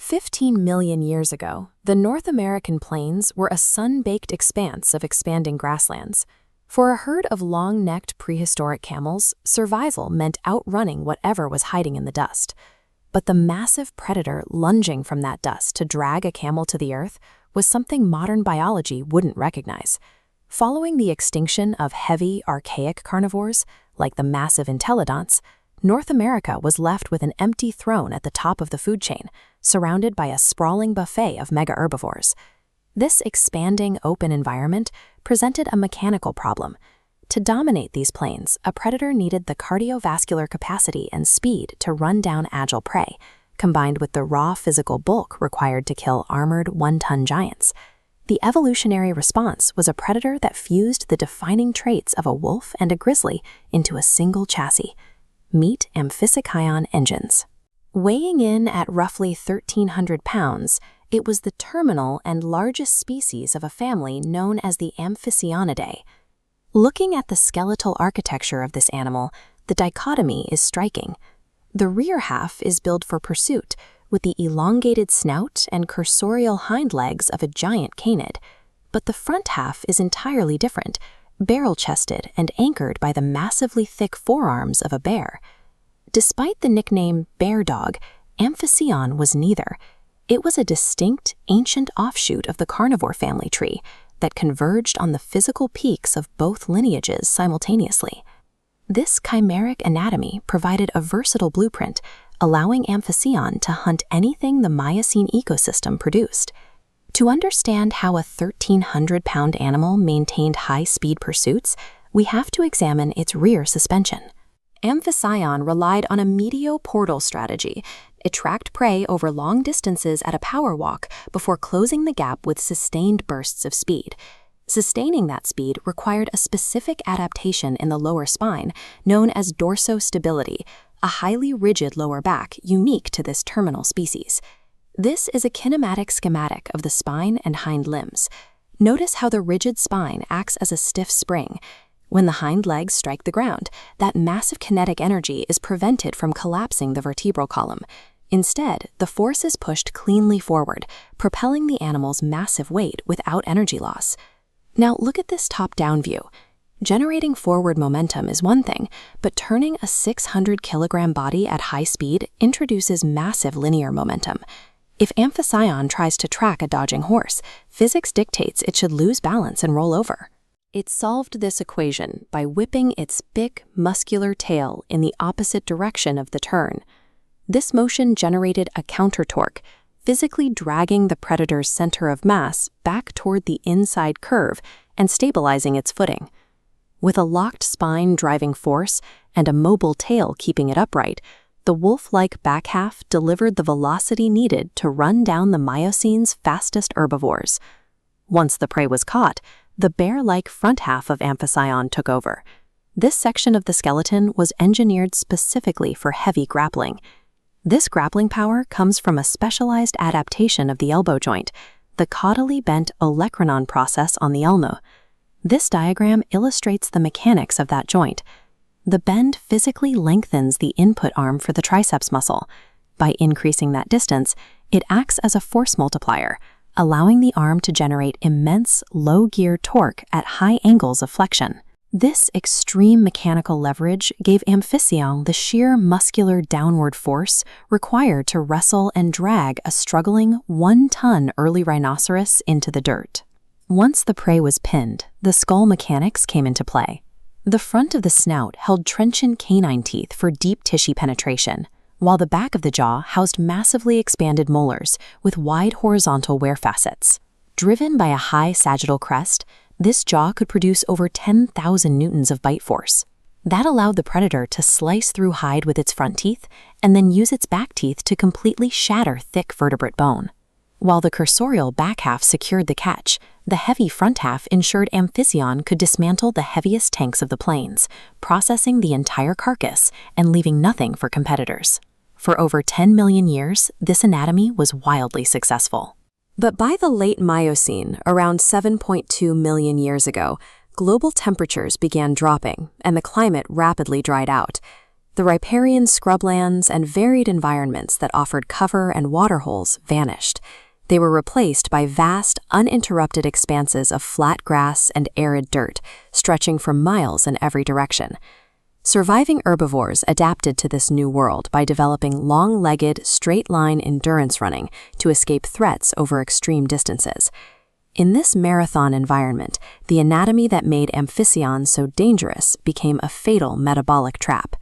15 million years ago, the North American plains were a sun-baked expanse of expanding grasslands. For a herd of long-necked prehistoric camels, survival meant outrunning whatever was hiding in the dust. But the massive predator lunging from that dust to drag a camel to the earth was something modern biology wouldn't recognize. Following the extinction of heavy, archaic carnivores, like the massive entelodonts, North America was left with an empty throne at the top of the food chain, surrounded by a sprawling buffet of mega-herbivores. This expanding open environment presented a mechanical problem. To dominate these plains, a predator needed the cardiovascular capacity and speed to run down agile prey, combined with the raw physical bulk required to kill armored one-ton giants. The evolutionary response was a predator that fused the defining traits of a wolf and a grizzly into a single chassis. Meet Amphicyon engines. Weighing in at roughly 1,300 pounds, it was the terminal and largest species of a family known as the Amphicyonidae. Looking at the skeletal architecture of this animal, the dichotomy is striking. The rear half is built for pursuit, with the elongated snout and cursorial hind legs of a giant canid. But the front half is entirely different, barrel-chested and anchored by the massively thick forearms of a bear. Despite the nickname bear dog, Amphicyon was neither. It was a distinct, ancient offshoot of the carnivore family tree that converged on the physical peaks of both lineages simultaneously. This chimeric anatomy provided a versatile blueprint, allowing Amphicyon to hunt anything the Miocene ecosystem produced. To understand how a 1,300-pound animal maintained high-speed pursuits, we have to examine its rear suspension. Amphicyon relied on a medioportal strategy. It tracked prey over long distances at a power walk before closing the gap with sustained bursts of speed. Sustaining that speed required a specific adaptation in the lower spine, known as dorsostability, a highly rigid lower back unique to this terminal species. This is a kinematic schematic of the spine and hind limbs. Notice how the rigid spine acts as a stiff spring. When the hind legs strike the ground, that massive kinetic energy is prevented from collapsing the vertebral column. Instead, the force is pushed cleanly forward, propelling the animal's massive weight without energy loss. Now look at this top-down view. Generating forward momentum is one thing, but turning a 600-kilogram body at high speed introduces massive linear momentum. If Amphicyon tries to track a dodging horse, physics dictates it should lose balance and roll over. It solved this equation by whipping its big, muscular tail in the opposite direction of the turn. This motion generated a counter-torque, physically dragging the predator's center of mass back toward the inside curve and stabilizing its footing. With a locked spine driving force and a mobile tail keeping it upright, the wolf-like back half delivered the velocity needed to run down the Miocene's fastest herbivores. Once the prey was caught, the bear-like front half of Amphicyon took over. This section of the skeleton was engineered specifically for heavy grappling. This grappling power comes from a specialized adaptation of the elbow joint, the caudally bent olecranon process on the elmo. This diagram illustrates the mechanics of that joint. The bend physically lengthens the input arm for the triceps muscle. By increasing that distance, it acts as a force multiplier, allowing the arm to generate immense low-gear torque at high angles of flexion. This extreme mechanical leverage gave Amphicyon the sheer muscular downward force required to wrestle and drag a struggling 1-ton early rhinoceros into the dirt. Once the prey was pinned, the skull mechanics came into play. The front of the snout held trenchant canine teeth for deep tissue penetration, while the back of the jaw housed massively expanded molars with wide horizontal wear facets. Driven by a high sagittal crest, this jaw could produce over 10,000 newtons of bite force. That allowed the predator to slice through hide with its front teeth and then use its back teeth to completely shatter thick vertebrate bone. While the cursorial back half secured the catch, the heavy front half ensured Amphicyon could dismantle the heaviest tanks of the plains, processing the entire carcass and leaving nothing for competitors. For over 10 million years, this anatomy was wildly successful. But by the late Miocene, around 7.2 million years ago, global temperatures began dropping and the climate rapidly dried out. The riparian scrublands and varied environments that offered cover and waterholes vanished. They were replaced by vast, uninterrupted expanses of flat grass and arid dirt, stretching for miles in every direction. Surviving herbivores adapted to this new world by developing long-legged, straight-line endurance running to escape threats over extreme distances. In this marathon environment, the anatomy that made Amphicyon so dangerous became a fatal metabolic trap.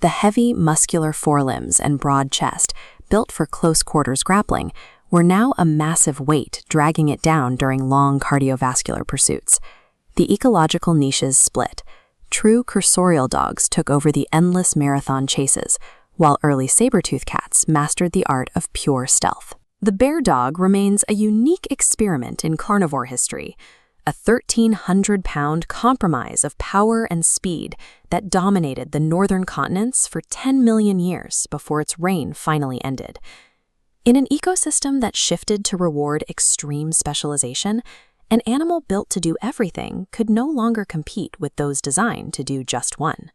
The heavy, muscular forelimbs and broad chest, built for close-quarters grappling, were now a massive weight dragging it down during long cardiovascular pursuits. The ecological niches split. True cursorial dogs took over the endless marathon chases, while early saber-tooth cats mastered the art of pure stealth. The bear dog remains a unique experiment in carnivore history, a 1,300-pound compromise of power and speed that dominated the northern continents for 10 million years before its reign finally ended. In an ecosystem that shifted to reward extreme specialization, an animal built to do everything could no longer compete with those designed to do just one.